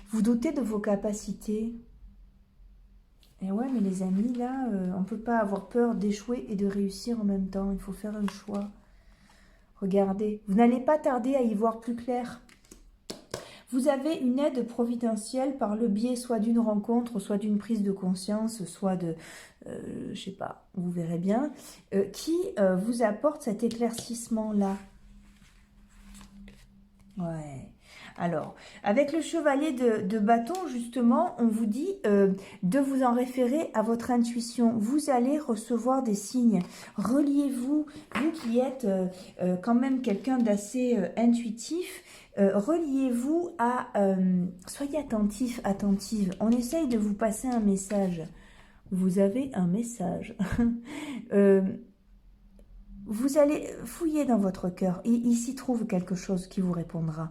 Vous doutez de vos capacités. Et ouais, mais les amis, là, on ne peut pas avoir peur d'échouer et de réussir en même temps. Il faut faire un choix. Regardez, vous n'allez pas tarder à y voir plus clair. Vous avez une aide providentielle par le biais soit d'une rencontre, soit d'une prise de conscience, soit de, je sais pas, vous verrez bien, qui vous apporte cet éclaircissement-là. Ouais. Alors, avec le chevalier de bâton, justement, on vous dit de vous en référer à votre intuition. Vous allez recevoir des signes. Reliez-vous, vous qui êtes quand même quelqu'un d'assez intuitif, reliez-vous à... soyez attentif, attentive. On essaye de vous passer un message. Vous avez un message. Vous allez fouiller dans votre cœur. Il s'y trouve quelque chose qui vous répondra.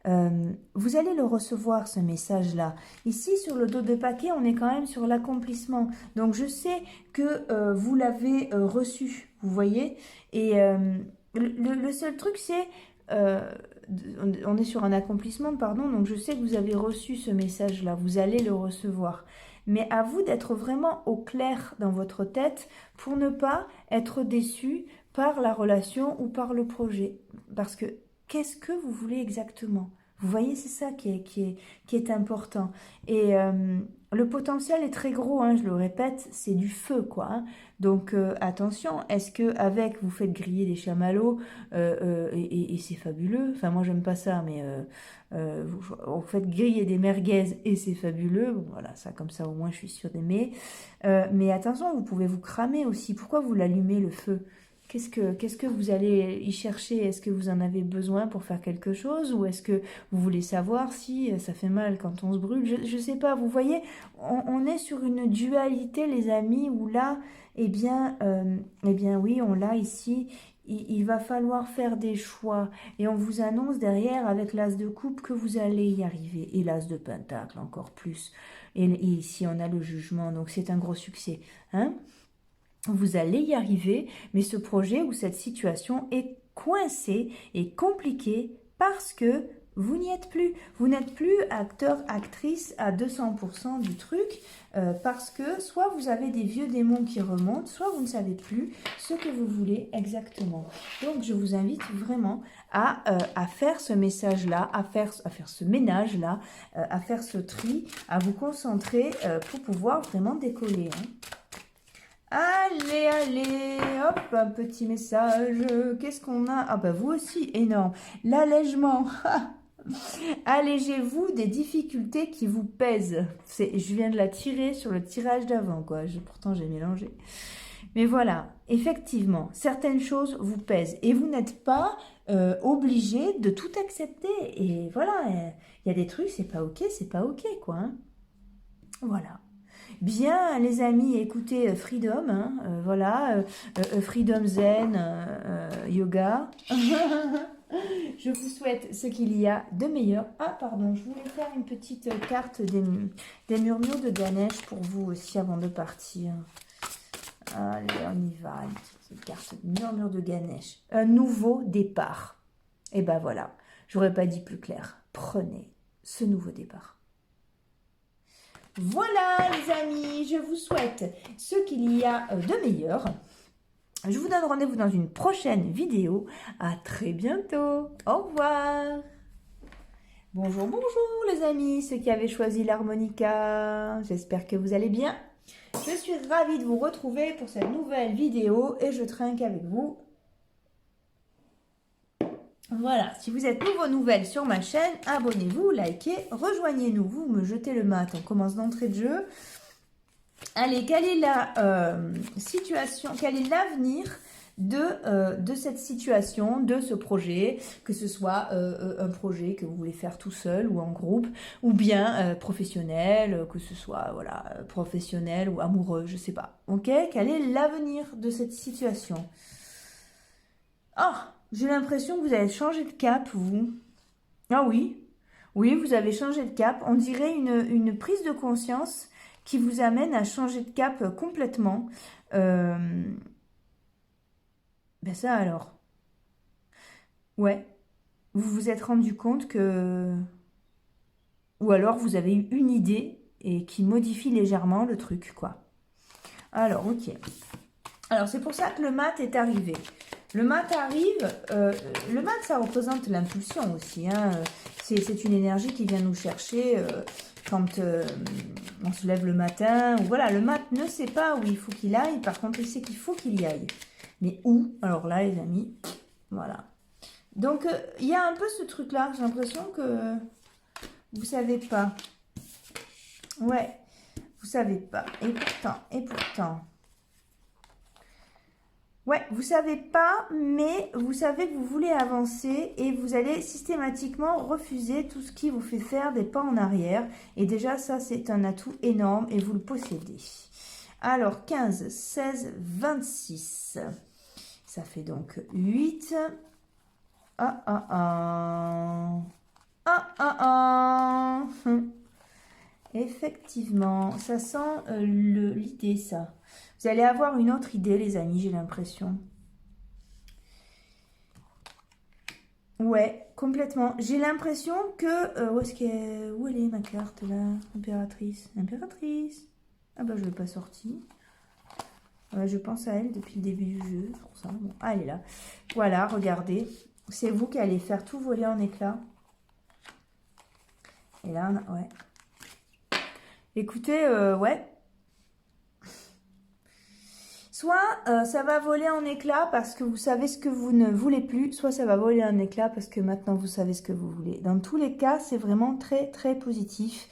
Vous allez le recevoir, ce message-là. Ici, sur le dos de paquet, on est quand même sur l'accomplissement. Donc, je sais que vous l'avez reçu, vous voyez. Et le seul truc, c'est... on est sur un accomplissement, pardon. Donc, je sais que vous avez reçu ce message-là. Vous allez le recevoir. Mais à vous d'être vraiment au clair dans votre tête pour ne pas être déçu par la relation ou par le projet. Parce que qu'est-ce que vous voulez exactement? Vous voyez, c'est ça qui est important. Et le potentiel est très gros, hein, je le répète, c'est du feu, quoi. Hein. Donc attention, est-ce que avec vous faites griller des chamallows et c'est fabuleux? Enfin, moi, j'aime pas ça, mais vous faites griller des merguez et c'est fabuleux. Bon, voilà, ça, comme ça, au moins, je suis sûre d'aimer. Mais attention, vous pouvez vous cramer aussi. Pourquoi vous l'allumez, le feu? Qu'est-ce que vous allez y chercher? Est-ce que vous en avez besoin pour faire quelque chose? Ou est-ce que vous voulez savoir si ça fait mal quand on se brûle? Je ne sais pas, vous voyez, on est sur une dualité, les amis, où là, eh bien oui, on l'a ici. Il va falloir faire des choix. Et on vous annonce derrière, avec l'as de coupe, que vous allez y arriver. Et l'as de pentacle, encore plus. Et ici, on a le jugement, donc c'est un gros succès. Hein? Vous allez y arriver, mais ce projet ou cette situation est coincée et compliquée parce que vous n'y êtes plus. Vous n'êtes plus acteur, actrice à 200% du truc parce que soit vous avez des vieux démons qui remontent, soit vous ne savez plus ce que vous voulez exactement. Donc, je vous invite vraiment à faire ce message-là, à faire ce ménage-là, à faire ce tri, à vous concentrer pour pouvoir vraiment décoller. Hein. Allez, allez, hop, un petit message. Qu'est-ce qu'on a? Ah bah vous aussi, énorme. L'allègement. Allégez-vous des difficultés qui vous pèsent. Je viens de la tirer sur le tirage d'avant, quoi. Pourtant, j'ai mélangé. Mais voilà, effectivement, certaines choses vous pèsent. Et vous n'êtes pas obligé de tout accepter. Et voilà, il y a des trucs, c'est pas ok, quoi. Hein. Voilà. Bien, les amis, écoutez Freedom, hein, voilà, Freedom Zen, Yoga. Je vous souhaite ce qu'il y a de meilleur. Ah, pardon, je voulais faire une petite carte des murmures de Ganesh pour vous aussi avant de partir. Allez, on y va, une petite carte de murmures de Ganesh. Un nouveau départ. Et ben voilà, j'aurais pas dit plus clair. Prenez ce nouveau départ. Voilà les amis, je vous souhaite ce qu'il y a de meilleur. Je vous donne rendez-vous dans une prochaine vidéo. À très bientôt. Au revoir. Bonjour, bonjour les amis, ceux qui avaient choisi l'harmonica. J'espère que vous allez bien. Je suis ravie de vous retrouver pour cette nouvelle vidéo et je trinque avec vous. Voilà, si vous êtes nouvelle sur ma chaîne, abonnez-vous, likez, rejoignez-nous, vous me jetez le mat, on commence d'entrée de jeu. Allez, quelle est la situation, quel est l'avenir de cette situation, de ce projet, que ce soit un projet que vous voulez faire tout seul ou en groupe, ou bien professionnel, que ce soit voilà, professionnel ou amoureux, je sais pas. Ok, quel est l'avenir de cette situation? Ah, j'ai l'impression que vous avez changé de cap, vous. Ah oui, oui, vous avez changé de cap. On dirait une prise de conscience qui vous amène à changer de cap complètement. Euh, ben ça alors, ouais, vous vous êtes rendu compte que... Ou alors vous avez eu une idée et qui modifie légèrement le truc, quoi. Alors, ok. Alors, c'est pour ça que le mat est arrivé. Le mat arrive, le mat, ça représente l'impulsion aussi. Hein. C'est une énergie qui vient nous chercher quand on se lève le matin. Ou voilà, le mat ne sait pas où il faut qu'il aille. Par contre, il sait qu'il faut qu'il y aille. Mais où? Alors là, les amis, voilà. Donc, il y a un peu ce truc-là. J'ai l'impression que vous savez pas. Ouais, vous savez pas. Et pourtant... Ouais, vous savez pas, mais vous savez que vous voulez avancer et vous allez systématiquement refuser tout ce qui vous fait faire des pas en arrière. Et déjà, ça, c'est un atout énorme et vous le possédez. Alors, 15, 16, 26. Ça fait donc 8. Ah, ah, ah. Ah, ah, ah. Effectivement, ça sent l'idée, ça. Vous allez avoir une autre idée, les amis, j'ai l'impression. Ouais, complètement. J'ai l'impression que... où elle est ma carte, là? Impératrice. Impératrice. Ah bah, je ne l'ai pas sortie. Ouais, je pense à elle depuis le début du jeu. Pour ça. Bon, ah, elle est là. Voilà, regardez. C'est vous qui allez faire tout voler en éclats. Et là, ouais. Écoutez, ouais. Soit ça va voler en éclats parce que vous savez ce que vous ne voulez plus, soit ça va voler en éclats parce que maintenant vous savez ce que vous voulez. Dans tous les cas, c'est vraiment très très positif.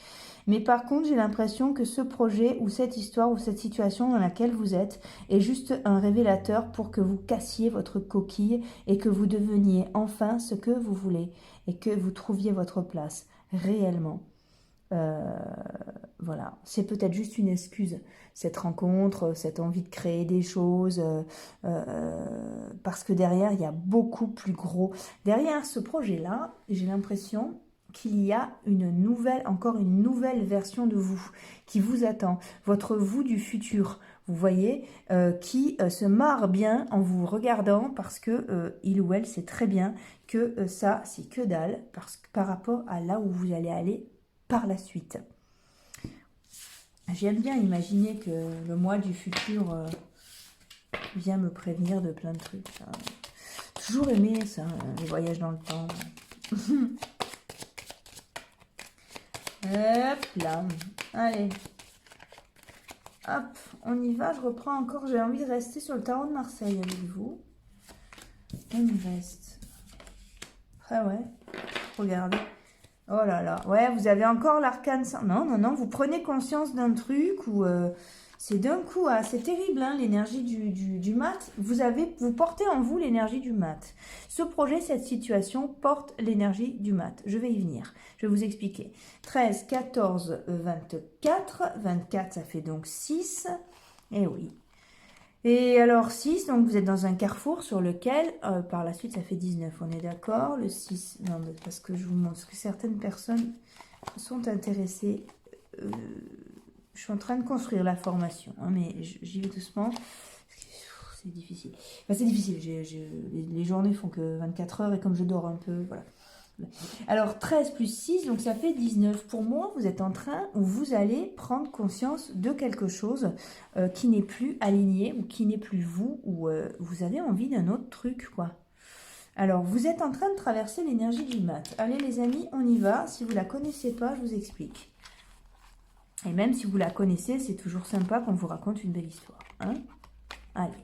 Mais par contre, j'ai l'impression que ce projet ou cette histoire ou cette situation dans laquelle vous êtes est juste un révélateur pour que vous cassiez votre coquille et que vous deveniez enfin ce que vous voulez et que vous trouviez votre place réellement. Voilà, c'est peut-être juste une excuse, cette rencontre, cette envie de créer des choses, parce que derrière, il y a beaucoup plus gros. Derrière ce projet-là, j'ai l'impression qu'il y a encore une nouvelle version de vous qui vous attend, votre vous du futur, vous voyez, qui se marre bien en vous regardant parce que il ou elle sait très bien que ça, c'est que dalle par rapport à là où vous allez aller par la suite. J'aime bien imaginer que le moi du futur vient me prévenir de plein de trucs. Toujours aimé ça, les voyages dans le temps. Hop là, allez. Hop, on y va, je reprends encore. J'ai envie de rester sur le tarot de Marseille avec vous. On y reste. Ah ouais, regardez. Oh là là, ouais, vous avez encore l'arcane. Non, non, non, vous prenez conscience d'un truc où c'est d'un coup, ah, c'est terrible, hein, l'énergie du mat. Vous portez en vous l'énergie du mat. Ce projet, cette situation porte l'énergie du mat. Je vais y venir, je vais vous expliquer. 13, 14, 24. 24, ça fait donc 6. Eh oui. Et alors 6, donc vous êtes dans un carrefour sur lequel, par la suite ça fait 19, on est d'accord. Le 6, non, parce que je vous montre que certaines personnes sont intéressées. Je suis en train de construire la formation, hein, mais j'y vais doucement. C'est difficile. Enfin, c'est difficile, les journées font que 24 heures et comme je dors un peu, voilà. Alors 13 plus 6, donc ça fait 19. Pour moi, vous êtes en train, ou vous allez prendre conscience de quelque chose qui n'est plus aligné, ou qui n'est plus vous, ou vous avez envie d'un autre truc, quoi. Alors, vous êtes en train de traverser l'énergie du mat. Allez les amis, on y va. Si vous ne la connaissez pas, je vous explique. Et même si vous la connaissez, c'est toujours sympa qu'on vous raconte une belle histoire. Hein? Allez.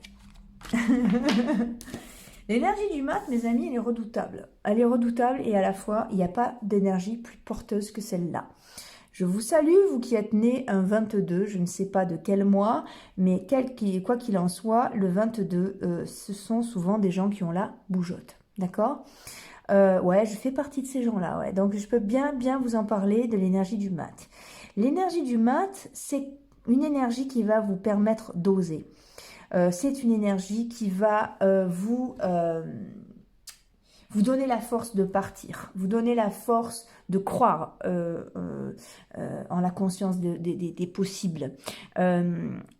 L'énergie du mat, mes amis, elle est redoutable. Elle est redoutable et à la fois, il n'y a pas d'énergie plus porteuse que celle-là. Je vous salue, vous qui êtes nés un 22, je ne sais pas de quel mois, mais quoi qu'il en soit, le 22, ce sont souvent des gens qui ont la bougeotte, d'accord? Ouais, je fais partie de ces gens-là, ouais. Donc, je peux bien vous en parler de l'énergie du mat. L'énergie du mat, c'est une énergie qui va vous permettre d'oser. C'est une énergie qui va vous donner la force de partir, vous donner la force de croire en la conscience des possibles.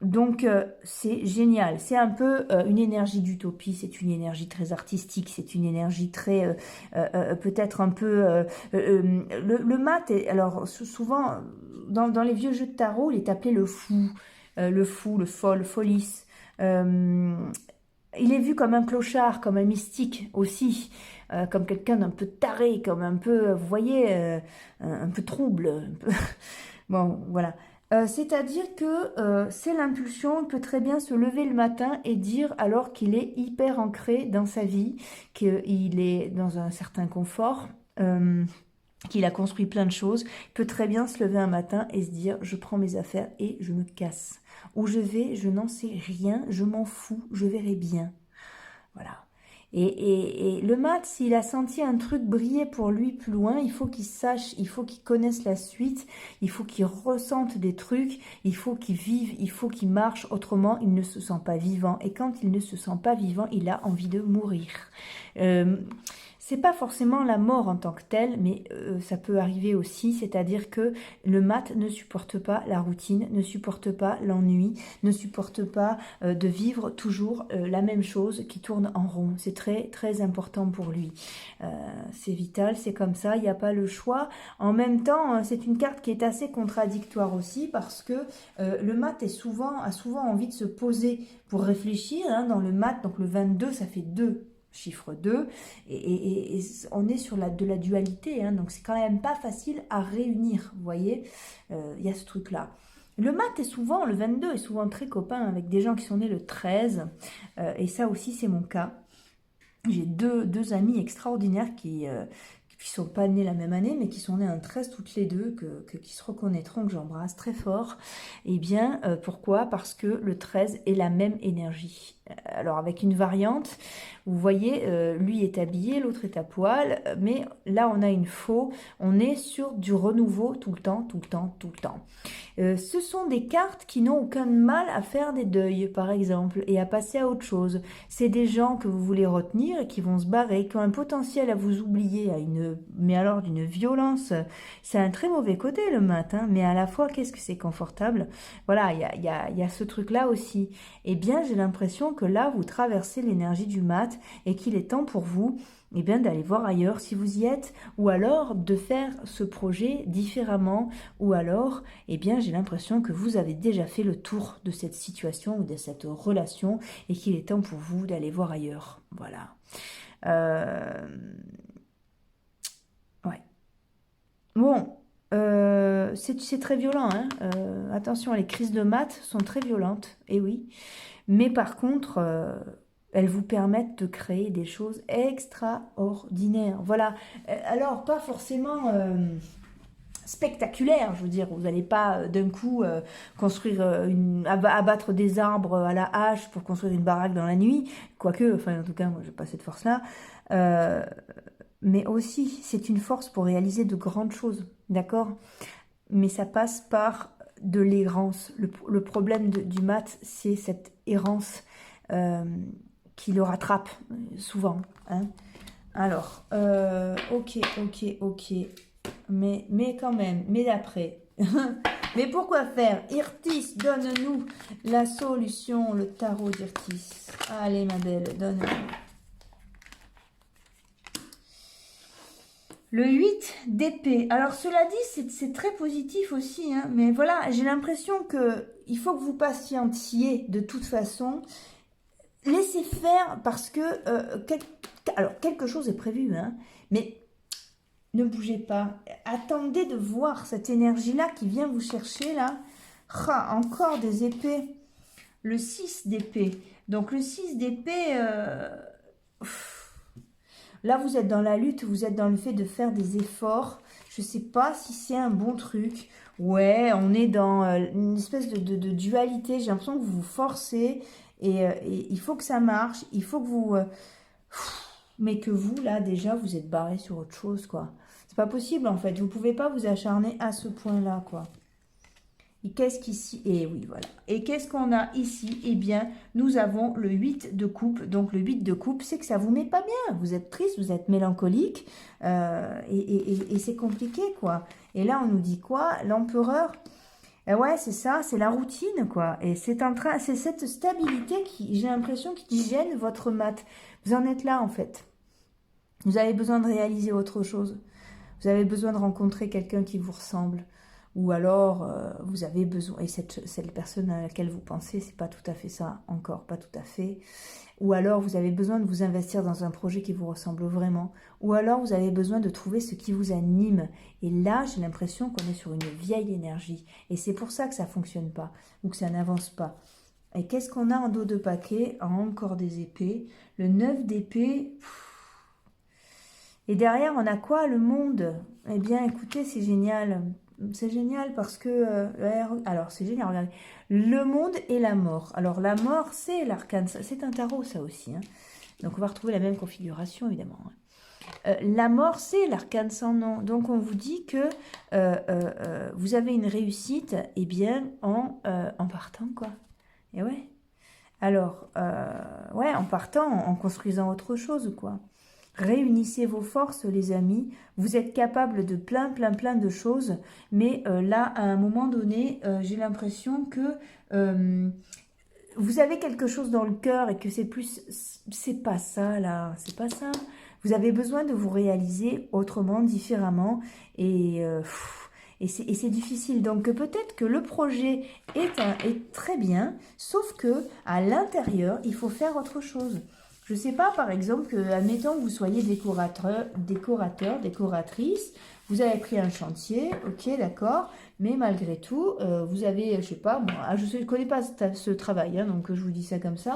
Donc, c'est génial. C'est un peu une énergie d'utopie, c'est une énergie très artistique, c'est une énergie très, peut-être un peu... le mat, alors souvent, dans les vieux jeux de tarot, il est appelé le fou, le folle, folis. Il est vu comme un clochard, comme un mystique aussi, comme quelqu'un d'un peu taré, comme un peu, vous voyez, un peu trouble. Bon, voilà. C'est-à-dire que c'est l'impulsion, il peut très bien se lever le matin et dire, alors qu'il est hyper ancré dans sa vie, qu'il est dans un certain confort, qu'il a construit plein de choses, il peut très bien se lever un matin et se dire, je prends mes affaires et je me casse. Où je vais, je n'en sais rien, je m'en fous, je verrai bien. Voilà. Et le mat, s'il a senti un truc briller pour lui plus loin, il faut qu'il sache, il faut qu'il connaisse la suite, il faut qu'il ressente des trucs, il faut qu'il vive, il faut qu'il marche, autrement il ne se sent pas vivant. Et quand il ne se sent pas vivant, il a envie de mourir. C'est pas forcément la mort en tant que telle, mais ça peut arriver aussi, c'est-à-dire que le mat ne supporte pas la routine, ne supporte pas l'ennui, ne supporte pas de vivre toujours la même chose qui tourne en rond. C'est très très important pour lui. C'est vital, c'est comme ça, il n'y a pas le choix. En même temps, c'est une carte qui est assez contradictoire aussi parce que le mat a souvent envie de se poser pour réfléchir. Hein, dans le mat, donc le 22, ça fait 2. Chiffre 2, et on est sur de la dualité, hein, donc c'est quand même pas facile à réunir, vous voyez, il y a ce truc-là. Le mat est souvent, le 22 est souvent très copain avec des gens qui sont nés le 13, et ça aussi c'est mon cas. J'ai deux amis extraordinaires qui sont pas nés la même année, mais qui sont nés un 13 toutes les deux, qui se reconnaîtront, que j'embrasse très fort. Eh bien, pourquoi? Parce que le 13 est la même énergie. Alors, avec une variante, vous voyez, lui est habillé, l'autre est à poil, mais là, on a une faux, on est sur du renouveau tout le temps, tout le temps, tout le temps. Ce sont des cartes qui n'ont aucun mal à faire des deuils, par exemple, et à passer à autre chose. C'est des gens que vous voulez retenir et qui vont se barrer, qui ont un potentiel à vous oublier, mais alors d'une violence. C'est un très mauvais côté le mat, hein, mais à la fois, qu'est-ce que c'est confortable. Voilà, il y a ce truc-là aussi. Eh bien, j'ai l'impression que là, vous traversez l'énergie du mat et qu'il est temps pour vous eh bien d'aller voir ailleurs si vous y êtes, ou alors de faire ce projet différemment, ou alors, eh bien j'ai l'impression que vous avez déjà fait le tour de cette situation ou de cette relation et qu'il est temps pour vous d'aller voir ailleurs. Voilà. Ouais. Bon, c'est très violent, hein. Attention, les crises de maths sont très violentes, et oui. Mais par contre, elles vous permettent de créer des choses extraordinaires. Voilà. Alors, pas forcément spectaculaire, je veux dire, vous n'allez pas d'un coup construire, abattre des arbres à la hache pour construire une baraque dans la nuit, quoique, enfin en tout cas, moi je n'ai pas cette force-là, mais aussi c'est une force pour réaliser de grandes choses, d'accord? Mais ça passe par de l'errance. Le problème du mat, c'est cette errance qui le rattrape souvent, hein. Alors, ok, mais quand même, mais d'après. Mais pourquoi faire? Irtis, donne-nous la solution, le tarot d'Irtis. Allez, ma belle, donne-nous. Le 8 d'épée. Alors, cela dit, c'est très positif aussi, hein, mais voilà, j'ai l'impression qu'il faut que vous patientiez de toute façon. Laissez faire parce que alors quelque chose est prévu, hein, mais ne bougez pas. Attendez de voir cette énergie-là qui vient vous chercher là. Ah, encore des épées. Le 6 d'épée. Donc le 6 d'épée, là vous êtes dans la lutte, vous êtes dans le fait de faire des efforts. Je sais pas si c'est un bon truc. Ouais, on est dans une espèce de dualité. J'ai l'impression que vous vous forcez et il faut que ça marche. Il faut que vous... mais que vous, là, déjà, vous êtes barré sur autre chose, quoi. C'est pas possible, en fait. Vous pouvez pas vous acharner à ce point-là, quoi. Et qu'est-ce qu'ici? Et oui, voilà. Et qu'est-ce qu'on a ici? Eh bien, nous avons le 8 de coupe. Donc, le 8 de coupe, c'est que ça vous met pas bien. Vous êtes triste, vous êtes mélancolique. Et c'est compliqué, quoi. Et là, on nous dit quoi? L'empereur, ouais, c'est ça, c'est la routine, quoi. Et c'est cette stabilité qui, j'ai l'impression, qui gêne votre mat. Vous en êtes là, en fait. Vous avez besoin de réaliser autre chose. Vous avez besoin de rencontrer quelqu'un qui vous ressemble. Ou alors, vous avez besoin... Et cette personne à laquelle vous pensez, c'est pas tout à fait ça. Encore, pas tout à fait. Ou alors, vous avez besoin de vous investir dans un projet qui vous ressemble vraiment. Ou alors, vous avez besoin de trouver ce qui vous anime. Et là, j'ai l'impression qu'on est sur une vieille énergie. Et c'est pour ça que ça ne fonctionne pas. Ou que ça n'avance pas. Et qu'est-ce qu'on a en dos de paquet? Encore des épées. Le 9 d'épée... Et derrière, on a quoi? Le monde. Eh bien, écoutez, c'est génial. C'est génial parce que... alors, c'est génial, regardez. Le monde et la mort. Alors, la mort, c'est l'arcane. C'est un tarot, ça aussi. Hein. Donc, on va retrouver la même configuration, évidemment. La mort, c'est l'arcane sans nom. Donc, on vous dit que vous avez une réussite, eh bien, en partant, quoi. Et ouais. Alors, ouais, en partant, en construisant autre chose, quoi. Réunissez vos forces, les amis. Vous êtes capable de plein de choses. Mais là, à un moment donné, j'ai l'impression que vous avez quelque chose dans le cœur et que c'est plus... C'est pas ça, là. C'est pas ça. Vous avez besoin de vous réaliser autrement, différemment. Et c'est difficile. Donc peut-être que le projet est très bien, sauf que à l'intérieur, il faut faire autre chose. Je ne sais pas, par exemple, que, admettons que vous soyez décorateur, décoratrice, vous avez pris un chantier, ok, d'accord, mais malgré tout, vous avez, je sais pas, moi, je ne connais pas ce travail, hein, donc je vous dis ça comme ça.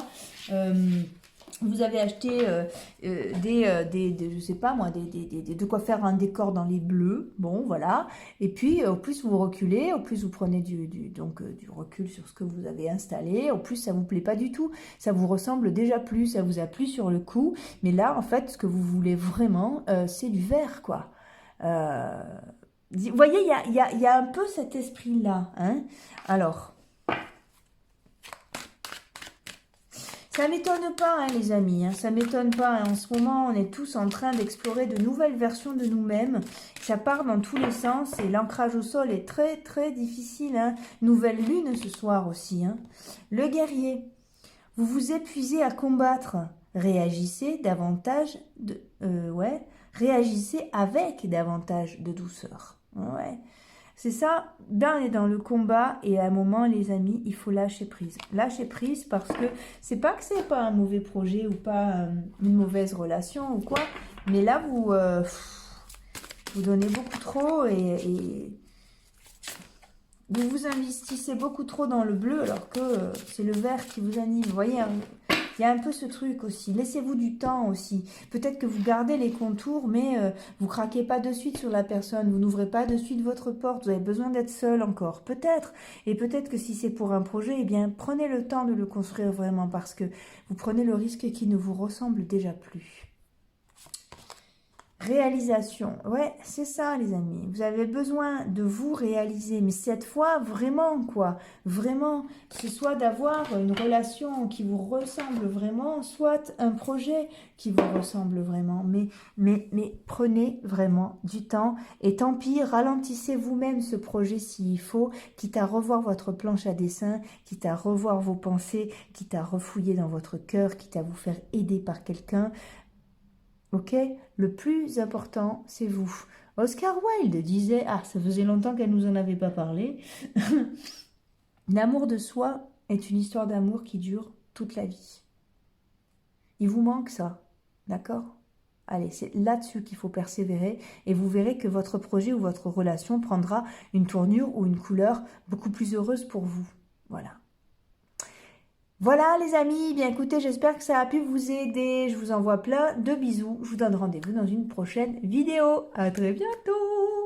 Vous avez acheté je sais pas moi, de quoi faire un décor dans les bleus, bon voilà, et puis au plus vous reculez, au plus vous prenez du recul sur ce que vous avez installé, au plus ça vous plaît pas du tout, ça vous ressemble déjà plus, ça vous a plu sur le coup, mais là en fait ce que vous voulez vraiment c'est du vert quoi. Vous voyez, il y a un peu cet esprit-là, hein. Alors... Ça m'étonne pas, hein, les amis, hein, ça m'étonne pas. Hein. En ce moment, on est tous en train d'explorer de nouvelles versions de nous-mêmes. Ça part dans tous les sens et l'ancrage au sol est très difficile. Hein. Nouvelle lune ce soir aussi. Hein. Le guerrier, vous vous épuisez à combattre. Réagissez davantage réagissez avec davantage de douceur. Ouais. C'est ça, ben on est dans le combat et à un moment, les amis, il faut lâcher prise. Lâcher prise parce que c'est pas un mauvais projet ou pas une mauvaise relation ou quoi, mais là, vous donnez beaucoup trop et vous vous investissez beaucoup trop dans le bleu alors que c'est le vert qui vous anime. Vous voyez, il y a un peu ce truc aussi. Laissez-vous du temps aussi. Peut-être que vous gardez les contours, mais vous craquez pas de suite sur la personne. Vous n'ouvrez pas de suite votre porte. Vous avez besoin d'être seul encore. Peut-être. Et peut-être que si c'est pour un projet, eh bien, prenez le temps de le construire vraiment parce que vous prenez le risque qui ne vous ressemble déjà plus. Réalisation, ouais, c'est ça les amis, vous avez besoin de vous réaliser, mais cette fois vraiment quoi, vraiment, ce soit d'avoir une relation qui vous ressemble vraiment, soit un projet qui vous ressemble vraiment, mais prenez vraiment du temps et tant pis, ralentissez vous-même ce projet s'il faut, quitte à revoir votre planche à dessin, quitte à revoir vos pensées, quitte à refouiller dans votre cœur, quitte à vous faire aider par quelqu'un. Ok, le plus important, c'est vous. Oscar Wilde disait, ah, ça faisait longtemps qu'elle nous en avait pas parlé. L'amour de soi est une histoire d'amour qui dure toute la vie. Il vous manque ça, d'accord? Allez, c'est là-dessus qu'il faut persévérer et vous verrez que votre projet ou votre relation prendra une tournure ou une couleur beaucoup plus heureuse pour vous. Voilà. Voilà les amis, bien écoutez, j'espère que ça a pu vous aider. Je vous envoie plein de bisous. Je vous donne rendez-vous dans une prochaine vidéo. À très bientôt.